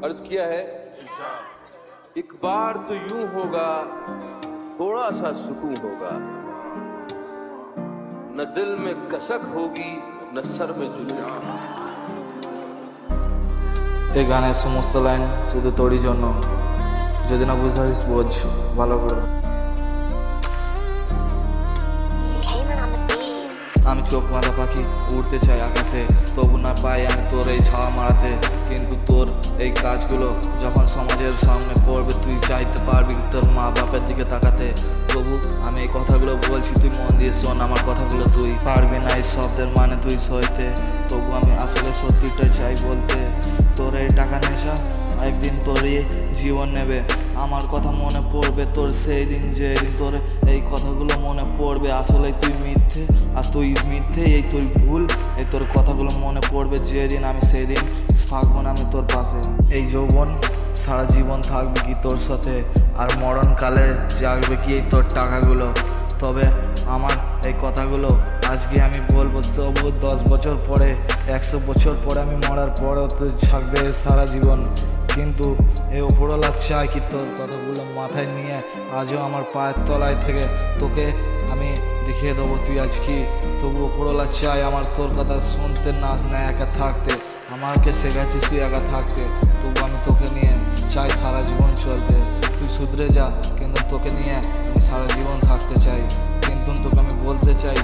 अर्ज किया है, एक बार तो यूं होगा, थोड़ा सा सुकून होगा, न दिल में कसक होगी न सर में जुल्म। এই গানের সমস্ত লাইন শুধু তোরই জন্য। যদি না বুঝতে পারিস বোঝ ভালো করে। আমি চোখ বাঁধা পাখি, উড়তে চাই আকাশে, তবু না পাই আমি তোর এই ছাওয়া মারাতে। কিন্তু তোর এই কাজগুলো যখন সমাজের সামনে পড়বে, তুই চাইতে পারবি তোর মা বাপের দিকে তাকাতে। তবু আমি এই কথাগুলো বলছি, তুই মন দিয়ে শোন আমার কথাগুলো। তুই পারবি না এই শব্দের মানে তুই সইতে, তবু আমি আসলে সত্যিটা চাই বলতে। তোর এই টাকা নেশা একদিন তোরই জীবন নেবে। আমার কথা মনে পড়বে তোর সেই দিন, যেদিন তোর এই কথাগুলো মনে পড়বে। আসলে তুই মিথ্যে, আর তুই মিথ্যে, এই তুই ভুল। এই তোর কথাগুলো মনে পড়বে যেদিন, আমি সেই দিন থাকবো না আমি তোর পাশে। এই যৌবন সারা জীবন থাকবে কি তোর সাথে, আর মরণকালে জাগবে কি এই তোর টাকাগুলো। তবে আমার এই কথাগুলো আজকে আমি বলবো, তবু 10 বছর পরে, 100 বছর পরে, আমি মরার পরেও তুই থাকবে সারা জীবন। কিন্তু এই ওপরওয়ালা চাই কি তোর কথাগুলো মাথায় নিয়ে আজও আমার পায়ের তলায় থেকে তোকে আমি দেখিয়ে দেবো তুই আজ কি। তবু ওপরওয়ালা চাই আমার তোর কথা শুনতে না একা থাকতে। আমাকে শেখাচ্ছিস তুই একা থাকতে, তবু আমি তোকে নিয়ে চাই সারা জীবন চলতে। তুই শুধরে যা, কিন্তু তোকে নিয়ে আমি সারা জীবন থাকতে চাই। কিন্তু তোকে আমি বলতে চাই